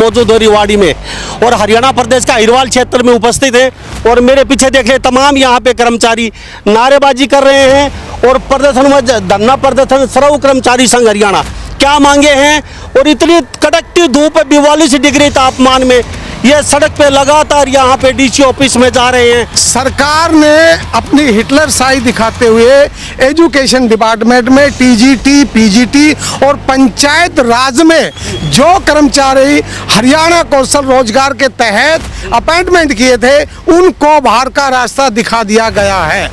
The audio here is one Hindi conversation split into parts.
मौजूद हो रेवाड़ी में और हरियाणा प्रदेश का हिरवाल क्षेत्र में उपस्थित है। और मेरे पीछे देखे तमाम यहाँ पे कर्मचारी नारेबाजी कर रहे हैं और प्रदर्शन में धरना प्रदर्शन सर्व कर्मचारी संघ हरियाणा क्या मांगे हैं। और इतनी कड़कती धूप 42 डिग्री तापमान में ये सड़क पे लगातार यहाँ पे डीसी ऑफिस में जा रहे हैं। सरकार ने अपनी हिटलर शाही दिखाते हुए एजुकेशन डिपार्टमेंट में टीजीटी, पीजीटी और पंचायत राज में जो कर्मचारी हरियाणा कौशल रोजगार के तहत अपॉइंटमेंट किए थे उनको बाहर का रास्ता दिखा दिया गया है।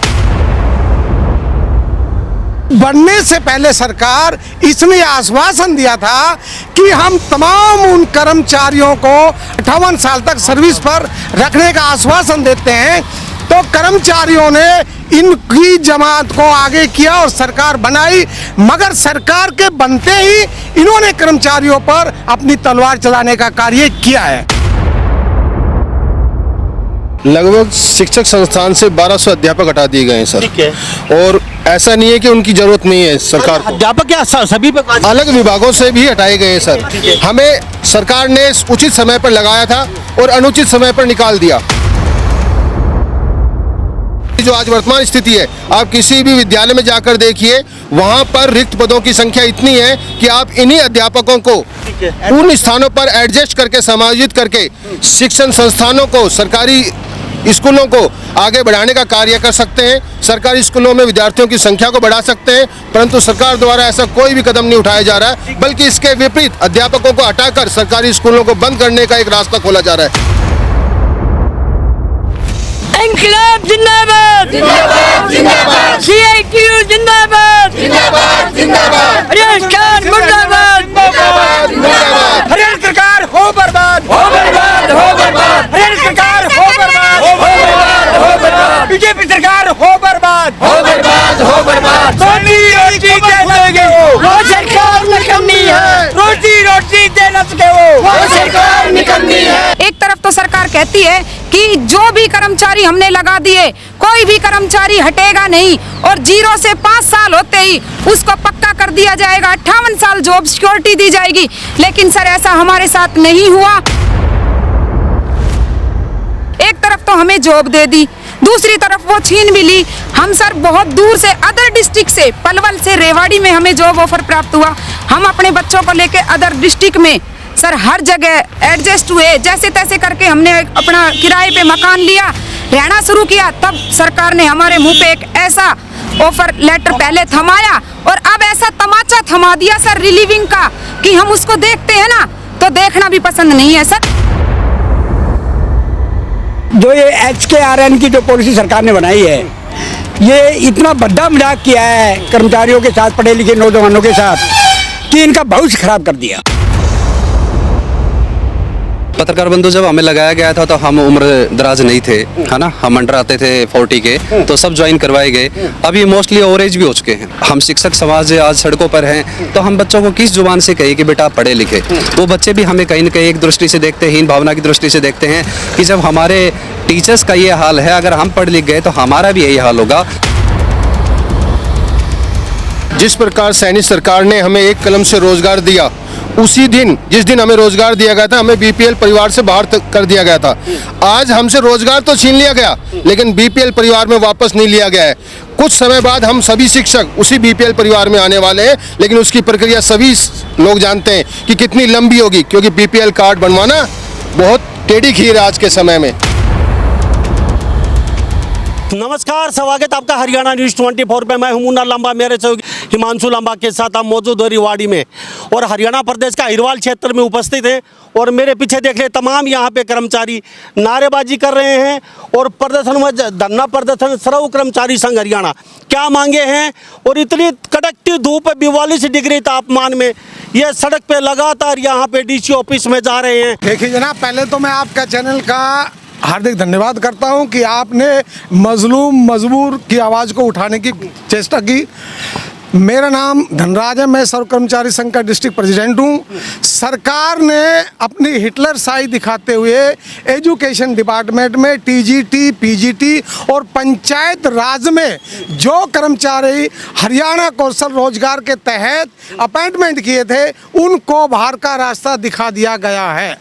बनने से पहले सरकार इसने आश्वासन दिया था कि हम तमाम उन कर्मचारियों को 58 साल तक सर्विस पर रखने का आश्वासन देते हैं। तो कर्मचारियों ने इनकी जमात को आगे किया और सरकार बनाई, मगर सरकार के बनते ही इन्होंने कर्मचारियों पर अपनी तलवार चलाने का कार्य किया है। लगभग शिक्षक संस्थान से 1200 अध्यापक हटा दिए गए हैं सर। ठीक है। और ऐसा नहीं है कि उनकी जरूरत नहीं है सरकार को। अध्यापक क्या सभी पे अलग विभागों से भी हटाए गए हैं सर। हमें सरकार ने उचित समय पर लगाया था और अनुचित समय पर निकाल दिया। जो आज वर्तमान स्थिति है, आप किसी भी विद्यालय में जाकर देखिए, वहां पर रिक्त पदों की संख्या इतनी है कि आप इन्हीं अध्यापकों को उन स्थानों पर एडजस्ट करके समायोजित करके शिक्षण संस्थानों को, सरकारी स्कूलों को आगे बढ़ाने का कार्य कर सकते हैं। सरकारी स्कूलों में विद्यार्थियों की संख्या को बढ़ा सकते हैं, परंतु सरकार द्वारा ऐसा कोई भी कदम नहीं उठाया जा रहा है, बल्कि इसके विपरीत अध्यापकों को हटाकर सरकारी स्कूलों को बंद करने का एक रास्ता खोला जा रहा है। इंकलाब जिंदाबाद, जिंदाबाद, जिंदाबाद, सीआईटीयू जिंदाबाद, जिंदाबाद, जिंदाबाद, हरियाणा सरकार मुर्दाबाद, मुर्दाबाद, मुर्दाबाद, हरियाणा सरकार हो बर्बाद, हो बर्बाद, हो बर्बाद, हरियाणा सरकार हो बर्बाद, हो बर्बाद, हो बर्बाद, बीजेपी सरकार हो बर्बाद, हो बर्बाद, हो बर्बाद, रोटी रोटी देना वो सरकार निकम्मी है, रोटी रोटी देना वो सरकार निकम्मी है। एक तरफ तो सरकार कहती है कि जो भी कर्मचारी हमने लगा दिए, कोई भी कर्मचारी हटेगा नहीं और 0 से 5 साल होते ही उसको पक्का कर दिया जाएगा, 58 साल जॉब सिक्योरिटी दी जाएगी। लेकिन सर ऐसा हमारे साथ नहीं हुआ। एक तरफ तो हमें जॉब दे दी, दूसरी तरफ वो छीन भी ली। हम सर बहुत दूर से अदर डिस्ट्रिक्ट से, पलवल से, रेवाड़ी में हमें जॉब ऑफर प्राप्त हुआ। हम अपने बच्चों को लेके अदर डिस्ट्रिक्ट में सर हर जगह एडजस्ट हुए, जैसे तैसे करके हमने अपना किराए पे मकान लिया, रहना शुरू किया। तब सरकार ने हमारे मुंह पे एक ऐसा ऑफर लेटर पहले थमाया और अब ऐसा तमाचा थमा दिया सर रिलीविंग का कि हम उसको देखते हैं ना तो देखना भी पसंद नहीं है सर। जो ये HKRN की जो पॉलिसी सरकार ने बनाई है, ये इतना बड़ा मजाक किया है कर्मचारियों के साथ, पढ़े लिखे नौजवानों के साथ, कि इनका भविष्य खराब कर दिया। पत्रकार बंधु जब हमें लगाया गया था तो हम उम्र दराज नहीं थे, है ना, हम अंडर आते थे 40 के, तो सब ज्वाइन करवाए गए। अभी मोस्टली ओवरेज भी हो चुके हैं। हम शिक्षक समाज आज सड़कों पर हैं, तो हम बच्चों को किस जुबान से कहें कि बेटा पढ़े लिखे। वो बच्चे भी हमें कहीं न कहीं एक दृष्टि से देखते हैं, हीन भावना की दृष्टि से देखते हैं कि जब हमारे टीचर्स का ये हाल है, अगर हम पढ़ लिख गए तो हमारा भी यही हाल होगा। जिस प्रकार सैनिक सरकार ने हमें एक कलम से रोजगार दिया, उसी दिन जिस दिन हमें रोजगार दिया गया था, हमें बीपीएल परिवार से बाहर कर दिया गया था। आज हमसे रोजगार तो छीन लिया गया, लेकिन बीपीएल परिवार में वापस नहीं लिया गया है। कुछ समय बाद हम सभी शिक्षक उसी बीपीएल परिवार में आने वाले हैं, लेकिन उसकी प्रक्रिया सभी लोग जानते हैं कि कितनी लंबी होगी, क्योंकि बीपीएल कार्ड बनवाना बहुत टेढ़ी खीर है आज के समय में। नमस्कार, स्वागत आपका हरियाणा न्यूज़ 24 पे। मैं हूं मुन्ना लंबा, मेरे सहयोगी हिमांशु लंबा के साथ हम मौजूद हो रेवाड़ी में और हरियाणा प्रदेश का हिरवाल क्षेत्र में उपस्थित हैं। और मेरे पीछे देख रहे तमाम यहाँ पे कर्मचारी नारेबाजी कर रहे हैं और प्रदर्शन में धरना प्रदर्शन सर्व कर्मचारी संघ हरियाणा क्या मांगे हैं। और इतनी कड़कती धूप 42 डिग्री तापमान में ये सड़क पे लगातार यहाँ पे डीसी ऑफिस में जा रहे हैं। देखिए जनाब, पहले तो मैं आपका चैनल का हार्दिक धन्यवाद करता हूं कि आपने मजलूम मजबूर की आवाज़ को उठाने की चेष्टा की। मेरा नाम धनराज है, मैं सर्व कर्मचारी संघ का डिस्ट्रिक्ट प्रेसिडेंट हूँ। सरकार ने अपनी हिटलर शाही दिखाते हुए एजुकेशन डिपार्टमेंट में टीजीटी, पीजीटी और पंचायत राज में जो कर्मचारी हरियाणा कौशल रोजगार के तहत अपॉइंटमेंट किए थे उनको बाहर का रास्ता दिखा दिया गया है।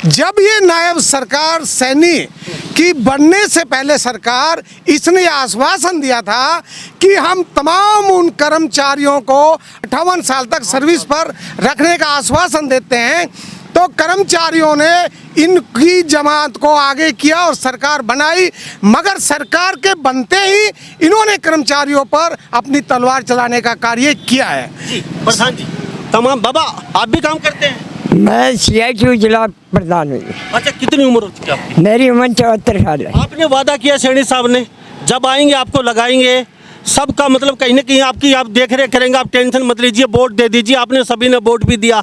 जब ये नायब सरकार सैनी की बनने से पहले सरकार इसने आश्वासन दिया था कि हम तमाम उन कर्मचारियों को 58 साल तक सर्विस पर रखने का आश्वासन देते हैं, तो कर्मचारियों ने इनकी जमात को आगे किया और सरकार बनाई, मगर सरकार के बनते ही इन्होंने कर्मचारियों पर अपनी तलवार चलाने का कार्य किया है। जी प्रधान जी, तमाम बाबा आप भी काम करते हैं? मैं CITU जिला प्रधान हूँ। अच्छा, कितनी उम्र हो चुकी है आपकी? मेरी उम्र 74 साल है। आपने वादा किया सैनी साहब ने जब आएंगे आपको लगाएंगे, सबका मतलब कहीं ना कहीं आपकी आप देख रेख करेंगे, आप टेंशन मत लीजिए, वोट दे दीजिए। आपने सभी ने वोट भी दिया,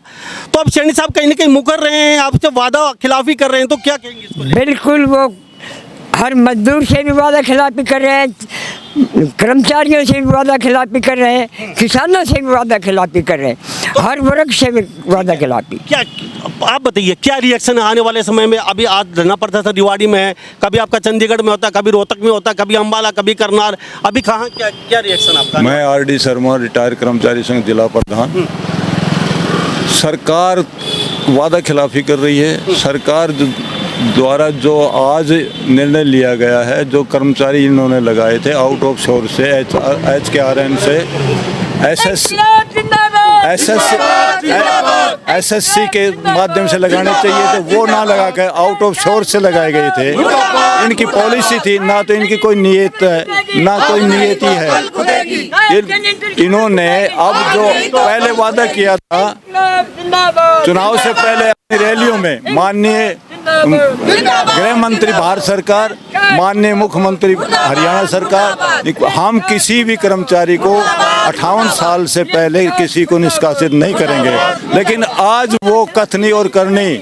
तो अब सैनी साहब कहीं ना कहीं मुकर रहे हैं, आपसे वादा खिलाफी कर रहे हैं, तो क्या कहेंगे इसको लेकर? बिल्कुल, वो हर मजदूर से भी वादा खिलाफी कर रहे हैं, कर्मचारियों से भी वादा खिलाफी कर रहे हैं, किसानों से भी वादा खिलाफी कर रहे हैं, हर वर्ग से भी वादा खिलाफी। क्या आप बताइए क्या रिएक्शन है आने वाले समय में? अभी आज धरना प्रदर्शन था, रिवाड़ी में है, कभी आपका चंडीगढ़ में होता है, कभी रोहतक में होता है, कभी अम्बाला, कभी करनाल, अभी कहाँ क्या क्या रिएक्शन आपका? मैं RD शर्मा, रिटायर कर्मचारी संघ जिला प्रधान। सरकार वादा खिलाफी कर रही है। सरकार द्वारा जो आज निर्णय लिया गया है, जो कर्मचारी इन्होंने लगाए थे आउट ऑफ सोर्स से, HKRN से, SSC के माध्यम से लगाने चाहिए थे, वो ना लगा कर आउट ऑफ सोर्स से लगाए गए थे। इनकी पॉलिसी थी, ना तो इनकी कोई नियत है ना कोई नियति है। इन्होंने अब जो पहले वादा किया था चुनाव से पहले अपनी रैलियों में, माननीय गृह मंत्री भारत सरकार, माननीय मुख्यमंत्री हरियाणा सरकार, हम किसी भी कर्मचारी को 58 साल से पहले किसी को निष्कासित नहीं करेंगे, लेकिन आज वो कथनी और करनी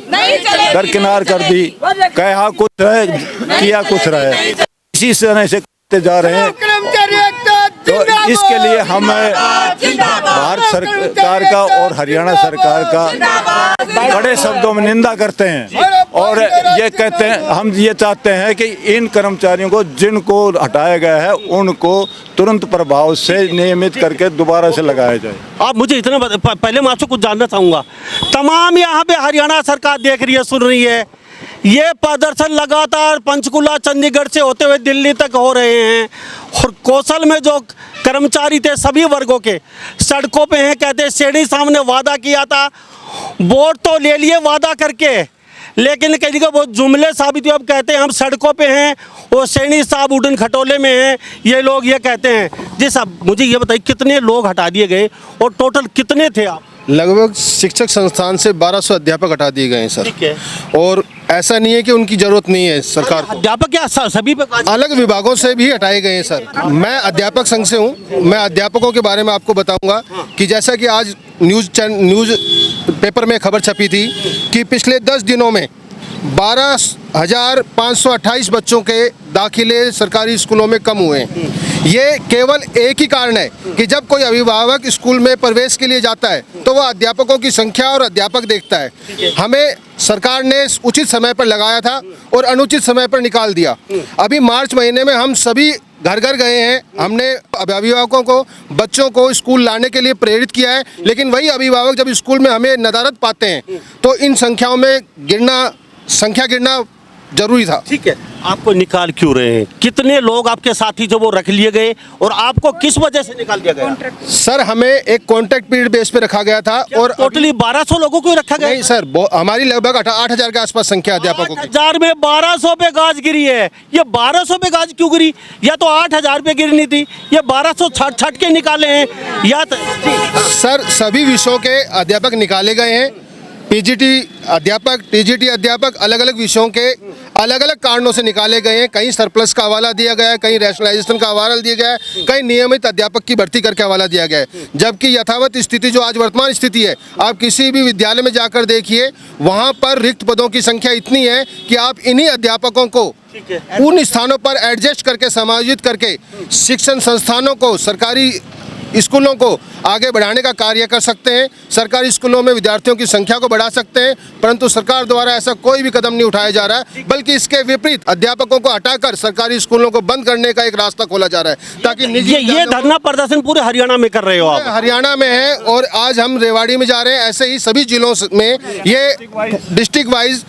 दरकिनार कर दी। कहा कुछ रहे, किया कुछ रहे, इसी तरह से करते जा रहे हैं। तो इसके लिए हम भारत सरकार का और हरियाणा सरकार का बड़े शब्दों में निंदा करते हैं और ये कहते हैं, हम ये चाहते हैं कि इन कर्मचारियों को जिनको हटाया गया है उनको तुरंत प्रभाव से नियमित करके दोबारा से लगाया जाए। आप मुझे इतना पहले मैं आपसे कुछ जानना चाहूँगा, तमाम यहाँ पे हरियाणा सरकार देख रही है, सुन रही है, ये प्रदर्शन लगातार पंचकुला चंडीगढ़ से होते हुए दिल्ली तक हो रहे हैं और कौशल में जो कर्मचारी थे सभी वर्गों के सड़कों पे हैं। कहते हैं सैनी साहब ने वादा किया था, वोट तो ले लिए वादा करके, लेकिन कहीं का वो जुमले साबित हुए। अब कहते हैं हम सड़कों पे हैं और सैनी साहब उड़न खटोले में हैं, ये लोग ये कहते हैं। जी साहब मुझे ये बताइए कितने लोग हटा दिए गए और टोटल कितने थे आप? लगभग शिक्षक संस्थान से 1200 अध्यापक हटा दिए गए हैं सर। ठीक है। और ऐसा नहीं है कि उनकी जरूरत नहीं है सरकार को, अध्यापक क्या सभी पे अलग विभागों से भी हटाए गए हैं सर। मैं अध्यापक संघ से हूँ, मैं अध्यापकों के बारे में आपको बताऊंगा कि जैसा कि आज न्यूज़ पेपर में खबर छपी थी कि पिछले 10 दिनों में 12,528 बच्चों के दाखिले सरकारी स्कूलों में कम हुए हैं। ये केवल एक ही कारण है कि जब कोई अभिभावक स्कूल में प्रवेश के लिए जाता है तो वह अध्यापकों की संख्या और अध्यापक देखता है। हमें सरकार ने उचित समय पर लगाया था और अनुचित समय पर निकाल दिया। अभी मार्च महीने में हम सभी घर घर गए हैं, हमने अभिभावकों को बच्चों को स्कूल लाने के लिए प्रेरित किया है, लेकिन वही अभिभावक जब स्कूल में हमें नदारद पाते हैं तो इन संख्याओं में संख्या गिरना जरूरी था। ठीक है, आपको निकाल क्यों रहे हैं? कितने लोग आपके साथी जो वो रख लिए गए और आपको किस वजह से निकाल दिया गया? सर हमें एक कॉन्ट्रैक्ट पीरियड बेस पे रखा गया था और टोटली 1200 लोगों को रखा गया? नहीं सर, हमारी लगभग 8,000 के आसपास संख्या अध्यापकों की। 8,000 में 1200 पे गाज गिरी है। ये 1200 पे गाज क्यों गिरी? या तो 8,000 पे गिरनी थी, ये 1200 छट के निकाले हैं या सर सभी विषयों के अध्यापक निकाले गए हैं। PGT अध्यापक, TGT अध्यापक अलग अलग विषयों के अलग अलग कारणों से निकाले गए हैं। कहीं सरप्लस का हवाला दिया गया है, कहीं रैशनलाइजेशन का हवाला दिया गया है, कहीं नियमित अध्यापक की भर्ती करके हवाला दिया गया है। जबकि यथावत स्थिति जो आज वर्तमान स्थिति है, आप किसी भी विद्यालय में जाकर देखिए, वहाँ पर रिक्त पदों की संख्या इतनी है कि आप इन्हीं अध्यापकों को उन स्थानों पर एडजस्ट करके, समायोजित करके शिक्षण संस्थानों को, सरकारी स्कूलों को आगे बढ़ाने का कार्य कर सकते हैं, सरकारी स्कूलों में विद्यार्थियों की संख्या को बढ़ा सकते हैं, परंतु सरकार द्वारा ऐसा कोई भी कदम नहीं उठाया जा रहा है, बल्कि इसके विपरीत अध्यापकों को हटाकर सरकारी स्कूलों को बंद करने का एक रास्ता खोला जा रहा है ताकि निजी ये धरना प्रदर्शन पूरे हरियाणा में कर रहे हो आप? हरियाणा में है और आज हम रेवाड़ी में जा रहे हैं। ऐसे ही सभी जिलों में ये डिस्ट्रिक्ट वाइज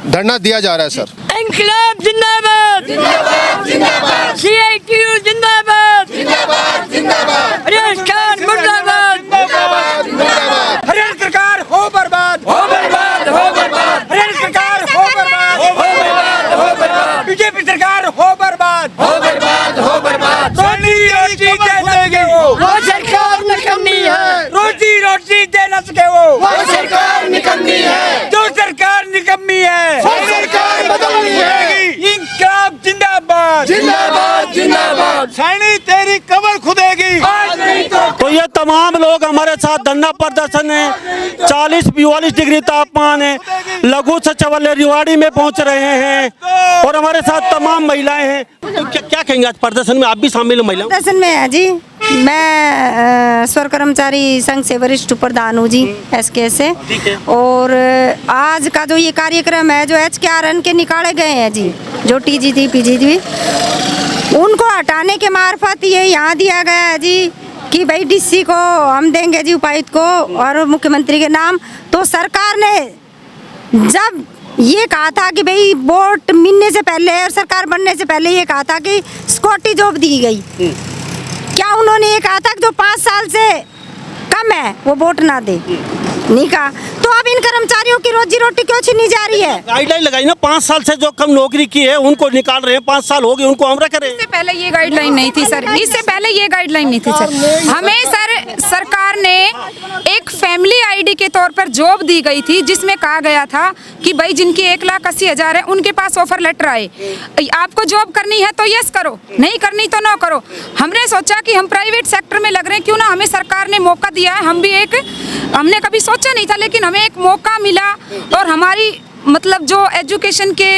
धरना दिया जा रहा है सर। इंकलाब जिंदाबाद जिंदाबाद जिंदाबाद सीआईटीयू जिंदाबाद जिंदाबाद जिंदाबाद राजस्थान मुर्दाबाद जिंदाबाद जिंदाबाद हरियाणा सरकार हो बर्बाद, हो बर्बाद हो बर्बाद हरियाणा सरकार हो बर्बाद, हो बर्बाद हो बर्बाद बीजेपी सरकार हो बर्बाद, हो बर्बाद हो बर्बाद रोजी रोटी दे न सके वो सरकार निकम्मी है, रोजी रोटी दे न सके वो सरकार निकम्मी है, जो सरकार निकम्मी है, वो सरकार बदलनी है। इंकलाब जिंदाबाद जिंदाबाद जिंदाबाद सैनी तेरी कमर खुदेगी। आज नहीं तो ये तमाम लोग हमारे साथ धरना प्रदर्शन है, 40-44 डिग्री तापमान है, लघु सचिवालय रेवाड़ी में पहुंच रहे हैं और हमारे साथ तमाम महिलाएं हैं। तो क्या कहेंगे आज प्रदर्शन में? आप भी शामिल हैं महिलाओं? प्रदर्शन में है जी। मैं स्वर कर्मचारी संघ से वरिष्ठ प्रधान हूँ जी, एसके से। और आज का जो ये कार्यक्रम है, जो HKRN के निकाले गए हैं जी, जो TGT PGT उनको हटाने के मार्फत ये यहाँ दिया गया है जी कि भाई DC को हम देंगे जी, उपायुक्त को और मुख्यमंत्री के नाम। तो सरकार ने जब ये कहा था कि भाई वोट मिलने से पहले और सरकार बनने से पहले ये कहा था कि सिक्योरिटी जॉब दी गई, क्या उन्होंने ये कहा था कि जो 5 साल से कम है वो वोट ना दे? नहीं कहा। तो अब इन कर्मचारियों की रोजी रोटी क्यों छीनी जा रही है? गाइडलाइन लगाई ना, 5 साल से जो कम नौकरी की है उनको निकाल रहे हैं, 5 साल हो गए उनको हमरा करें। इससे पहले ये गाइडलाइन नहीं थी सर, इससे पहले ये गाइडलाइन नहीं थी सर। हमें सर सरकार ने एक फैमिली आईडी के तौर पर जॉब दी गई थी, जिसमें कहा गया था कि भाई जिनकी 1,80,000 है उनके पास ऑफर लेटर आए, आपको जॉब करनी है तो यस करो, नहीं करनी तो नो करो। हमने सोचा कि हम प्राइवेट सेक्टर में लग रहे हैं, क्यों ना, हमें सरकार ने मौका दिया है। हम भी हमने कभी सोचा नहीं था, लेकिन हमें एक मौका मिला और हमारी मतलब जो एजुकेशन के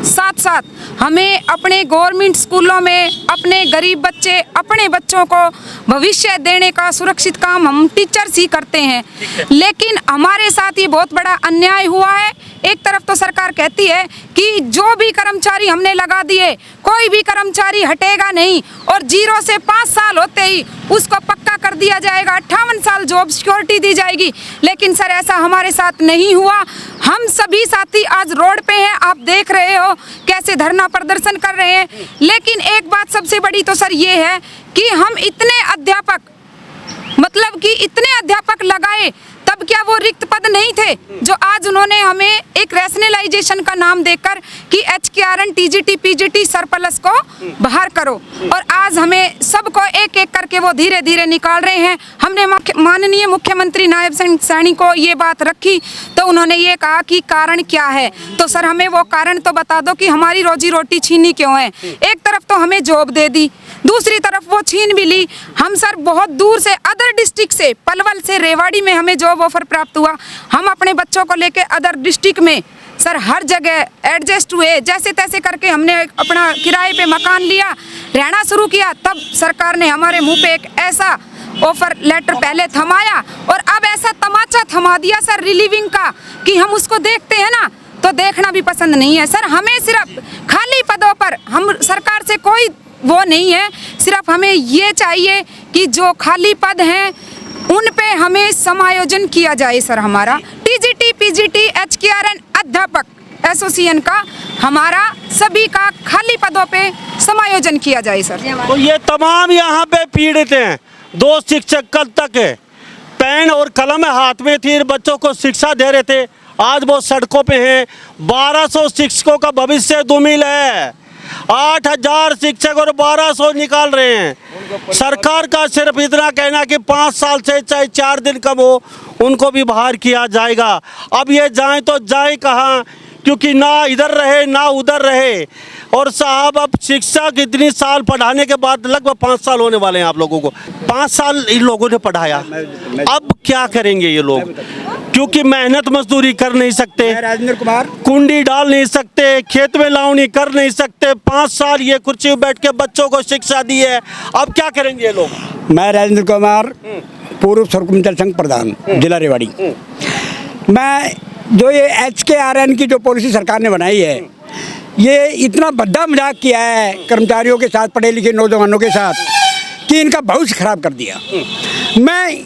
साथ साथ हमें अपने गवर्नमेंट स्कूलों में अपने गरीब बच्चे, अपने बच्चों को भविष्य देने का सुरक्षित काम हम टीचर्स ही करते हैं। लेकिन हमारे साथ ये बहुत बड़ा अन्याय हुआ है। एक तरफ तो सरकार कहती है कि जो भी कर्मचारी हमने लगा दिए, कोई भी कर्मचारी हटेगा नहीं और 0 से 5 साल होते ही उसको पक्का कर दिया जाएगा, 58 साल जॉब सिक्योरिटी दी जाएगी। लेकिन सर ऐसा हमारे साथ नहीं हुआ। हम सभी साथी आज रोड पे हैं, आप देख रहे हो कैसे धरना प्रदर्शन कर रहे हैं। लेकिन एक बात सबसे बड़ी तो सर ये है कि हम इतने अध्यापक, मतलब कि इतने अध्यापक लगाए, तब क्या वो रिक्त पद नहीं थे जो आज उन्होंने हमें एक रैशनलाइजेशन का नाम देकर कि HKRN TGT PGT सरप्लस को बाहर करो, और आज हमें सबको एक एक करके वो धीरे धीरे निकाल रहे हैं। हमने माननीय मुख्यमंत्री नायब सैनी को ये बात रखी तो उन्होंने ये कहा कि कारण क्या है। तो सर हमें वो कारण तो बता दो कि हमारी रोजी रोटी छीनी क्यों है। एक तरफ तो हमें जॉब दे दी, दूसरी तरफ वो छीन भी ली। हम सर बहुत दूर से, अदर डिस्ट्रिक्ट से, पलवल से, रेवाड़ी में हमें जॉब ऑफर प्राप्त हुआ। हम अपने बच्चों को लेके अदर डिस्ट्रिक्ट में सर हर जगह एडजस्ट हुए, जैसे तैसे करके हमने अपना किराए पे मकान लिया, रहना शुरू किया। तब सरकार ने हमारे मुंह पे एक ऐसा ऑफर लेटर पहले थमाया और अब ऐसा तमाचा थमा दिया सर रिलीविंग का कि हम उसको देखते हैं ना तो देखना भी पसंद नहीं है। सर हमें सिर्फ खाली पदों पर, हम सरकार से कोई वो नहीं है, सिर्फ हमें ये चाहिए कि जो खाली पद हैं उन पे हमें समायोजन किया जाए। सर हमारा TGT PGT HKRN अध्यापक एसोसिएशन का हमारा सभी का खाली पदों पे समायोजन किया जाए सर। तो ये तमाम यहाँ पे पीड़ित हैं। 2 शिक्षक कल तक पेन और कलम हाथ में थी, बच्चों को शिक्षा दे रहे थे, आज वो सड़कों पे हैं। 1200 शिक्षकों का भविष्य धूमिल है। 8,000 शिक्षक और 1200 निकाल रहे हैं। सरकार का सिर्फ इतना कहना कि 5 साल से चाहे 4 दिन कम हो उनको भी बाहर किया जाएगा। अब ये जाएं तो जाएं कहाँ, क्योंकि ना इधर रहे ना उधर रहे। और साहब अब शिक्षक इतनी साल पढ़ाने के बाद लगभग 5 साल होने वाले हैं आप लोगों को, 5 साल इन लोगों ने पढ़ाया, अब क्या करेंगे ये लोग? क्योंकि मेहनत मजदूरी कर नहीं सकते, राजेंद्र कुमार कुंडी डाल नहीं सकते, खेत में लावनी कर नहीं सकते, 5 साल ये कुर्सी में बैठ के बच्चों को शिक्षा दी है, अब क्या करेंगे ये लोग? मैं राजेंद्र कुमार, पूर्व कर्मचारी संघ प्रधान, जिला रेवाड़ी। मैं जो ये HKRN की जो पॉलिसी सरकार ने बनाई है, ये इतना बड़ा मजाक किया है कर्मचारियों के साथ, पढ़े लिखे नौजवानों के साथ, कि इनका भविष्य खराब कर दिया। मैं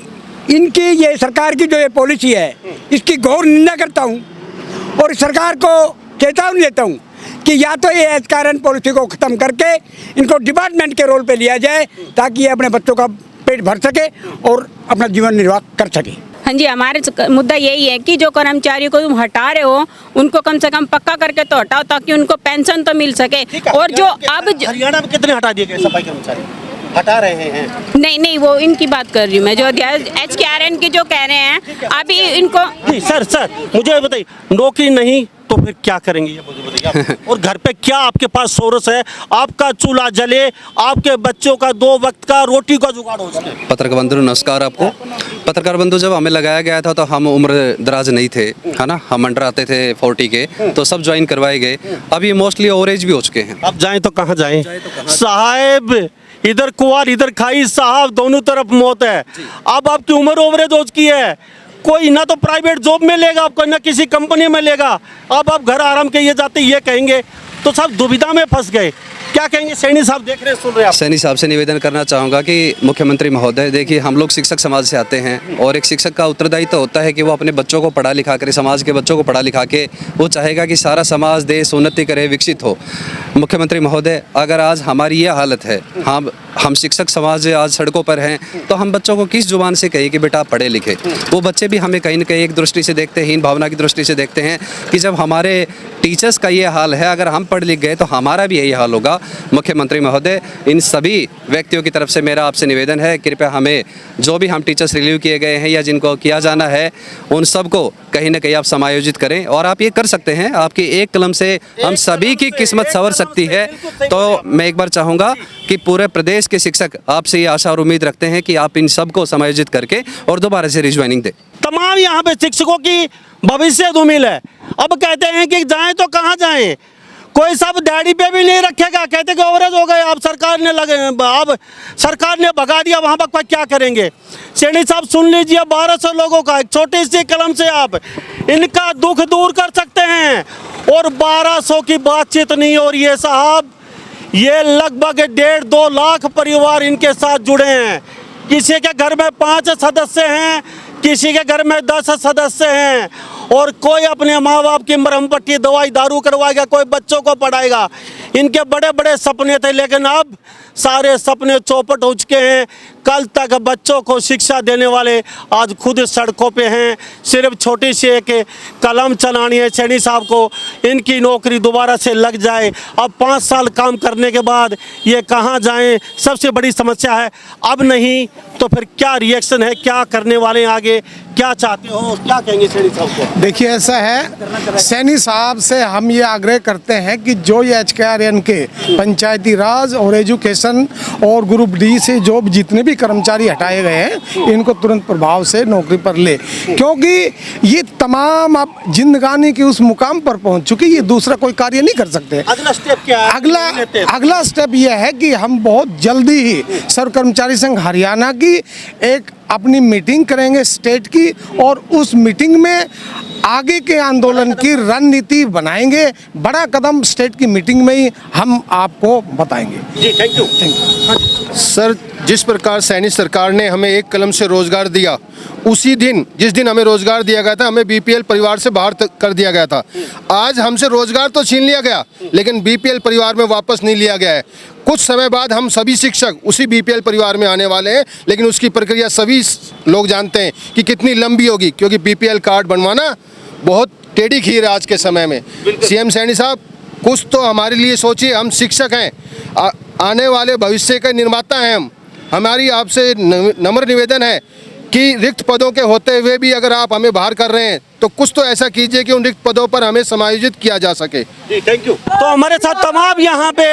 इनकी ये सरकार की जो ये पॉलिसी है, इसकी घोर निंदा करता हूँ और सरकार को चेतावनी देता हूँ कि या तो ये HKRN पॉलिसी को ख़त्म करके इनको डिपार्टमेंट के रोल पे लिया जाए, ताकि ये अपने बच्चों का पेट भर सके और अपना जीवन निर्वाह कर सके। हाँ जी, हमारे मुद्दा यही है कि जो कर्मचारियों को तुम हटा रहे हो, उनको कम से कम पक्का करके तो हटाओ, ताकि उनको पेंशन तो मिल सके। और जो अब हरियाणा में कितने हटा दिए गए सफाई कर्मचारी? हटा रहे हैं? नहीं, वो इनकी बात कर रही हूँ मैं, जो HKRN की जो कह रहे हैं अभी इनको। सर मुझे बताइए, नौकरी नहीं तो फिर क्या करेंगे ये बताइए? और घर पे क्या आपके पास सोर्स है? आपका चूल्हा जले, आपके बच्चों का 2 वक्त का रोटी का जुगाड़ हो सके? पत्रकार बंधु नमस्कार आपको। पत्रकार बंधु जब हमें लगाया गया था तो हम उम्र दराज नहीं थे, है ना, हम अंडर आते थे 40 के, तो सब ज्वाइन करवाए गए। अब ये मोस्टली ओवरेज भी हो चुके हैं। अब जाएं तो कहाँ जाएं? साहब इधर कुआर इधर खाई साहब, दोनों तरफ मौत है। अब आपकी उम्र ओवरेज हो चुकी है, कोई ना तो प्राइवेट जॉब में लेगा आपको, ना किसी कंपनी में लेगा। अब आप घर आराम के ये जाते ये कहेंगे तो सब दुविधा में फंस गए। क्या कहेंगे सैनी साहब, देख रहे सुन रहे हैं? सैनी साहब से निवेदन करना चाहूँगा कि मुख्यमंत्री महोदय, देखिए हम लोग शिक्षक समाज से आते हैं और एक शिक्षक का उत्तरदायित्व होता है कि वो अपने बच्चों को पढ़ा लिखा कर, समाज के बच्चों को पढ़ा लिखा के वो चाहेगा कि सारा समाज देश उन्नति करे, विकसित हो। मुख्यमंत्री महोदय, अगर आज हमारी ये हालत है, हम शिक्षक समाज आज सड़कों पर हैं, तो हम बच्चों को किस जुबान से कहें कि बेटा आप पढ़े लिखे? वो बच्चे भी हमें कहीं ना कहीं एक दृष्टि से देखते हैं, हीन भावना की दृष्टि से देखते हैं कि जब हमारे टीचर्स का ये हाल है, अगर हम पढ़ लिख गए तो हमारा भी यही हाल होगा। मुख्यमंत्री महोदय, इन सभी व्यक्तियों की तरफ से मेरा आपसे निवेदन है, कृपया हमें जो भी हम टीचर्स रिलीव किए गए हैं या जिनको किया जाना है, उन सबको कहीं ना कहीं आप समायोजित करें। और आप ये कर सकते हैं, आपकी एक कलम से हम सभी की किस्मत संवर सकती है। तो मैं एक बार चाहूँगा कि पूरे प्रदेश के शिक्षक आपसे ये आशा और उम्मीद रखते हैं कि आप इन सबको समायोजित करके और दोबारा से रिज्वाइनिंग दें। तमाम यहाँ पे शिक्षकों की भविष्य धूमिल है। अब कहते हैं कि जाएं तो कहाँ जाएं, कोई सब दिहाड़ी पे भी नहीं रखेगा, कहते कि ओवरेज हो गए, अब सरकार ने भगा दिया, वहाँ पर क्या करेंगे? सैनी साहब सुन लीजिए, 1200 लोगों का एक छोटी सी कलम से आप इनका दुख दूर कर सकते हैं। और 1200 की बातचीत नहीं हो रही है साहब, ये लगभग 1.5-2 लाख परिवार इनके साथ जुड़े हैं। किसी के घर में 5 सदस्य हैं, किसी के घर में 10 सदस्य हैं, और कोई अपने माँ बाप की मरहम पट्टी दवाई दारू करवाएगा, कोई बच्चों को पढ़ाएगा। इनके बड़े बड़े सपने थे, लेकिन अब सारे सपने चौपट हो चुके हैं। कल तक बच्चों को शिक्षा देने वाले आज खुद सड़कों पे हैं। सिर्फ छोटी सी एक कलम चलानी है सैनी साहब को, इनकी नौकरी दोबारा से लग जाए। अब 5 साल काम करने के बाद ये कहाँ जाएं, सबसे बड़ी समस्या है। अब नहीं तो फिर क्या रिएक्शन है, क्या करने वाले हैं आगे, क्या चाहते हो, क्या कहेंगे सैनी साहब को? देखिए ऐसा है, सैनी साहब से हम ये आग्रह करते हैं कि जो ये HKRN के पंचायती राज और एजुकेशन और ग्रुप डी से जो जितने भी कर्मचारी हटाए गए हैं, इनको तुरंत प्रभाव से नौकरी पर ले, क्योंकि ये तमाम अब जिंदगानी की उस मुकाम पर पहुंच चुकी, ये दूसरा कोई कार्य नहीं कर सकते। अगला स्टेप क्या है? अगला स्टेप यह है कि हम बहुत जल्दी ही सर्व कर्मचारी संघ हरियाणा की एक अपनी मीटिंग करेंगे स्टेट की, और उस मीटिंग में आगे के आंदोलन की रणनीति बनाएंगे। बड़ा कदम स्टेट की मीटिंग में ही हम आपको बताएंगे। जी थैंक यू। सर, जिस प्रकार सैनी सरकार ने हमें एक कलम से रोजगार दिया, उसी दिन जिस दिन हमें रोजगार दिया गया था, हमें BPL परिवार से बाहर कर दिया गया था। आज हमसे रोजगार तो छीन लिया गया, लेकिन BPL परिवार में वापस नहीं लिया गया है। कुछ समय बाद हम सभी शिक्षक उसी BPL परिवार में आने वाले हैं, लेकिन उसकी प्रक्रिया सभी लोग जानते हैं कि कितनी लंबी होगी, क्योंकि BPL कार्ड बनवाना बहुत टेढ़ी खीर है आज के समय में। CM सैनी साहब, कुछ तो हमारे लिए सोचिए। हम शिक्षक हैं, आने वाले भविष्य के निर्माता हैं हम। हमारी आपसे नम्र निवेदन है कि रिक्त पदों के होते हुए भी अगर आप हमें बाहर कर रहे हैं, तो कुछ तो ऐसा कीजिए कि उन रिक्त पदों पर हमें समायोजित किया जा सके। Thank you. तो हमारे साथ तमाम यहाँ पे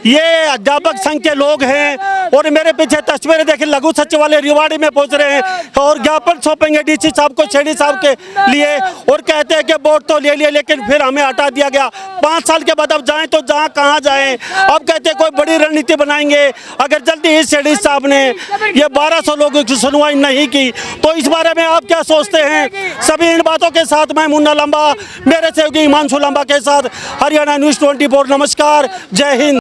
ये अध्यापक संघ के लोग हैं और मेरे पीछे तस्वीरें देखिए, लघु सचिवालय रेवाड़ी में पहुंच रहे हैं और ज्ञापन सौंपेंगे डीसी साहब को, छेड़ी साहब के लिए, और कहते हैं कि वोट तो ले लिए लेकिन फिर हमें हटा दिया गया। 5 साल के बाद अब जाएं तो जहाँ कहाँ जाएं। अब कहते हैं कोई बड़ी रणनीति बनाएंगे। अगर जल्दी इस छेड़ी साहब ने ये 1200 लोगों की सुनवाई नहीं की तो इस बारे में आप क्या सोचते हैं? सभी इन बातों के साथ मैं मुन्ना लंबा, मेरे सहयोगी हिमांशु लंबा के साथ हरियाणा न्यूज़ 24। नमस्कार, जय हिंद।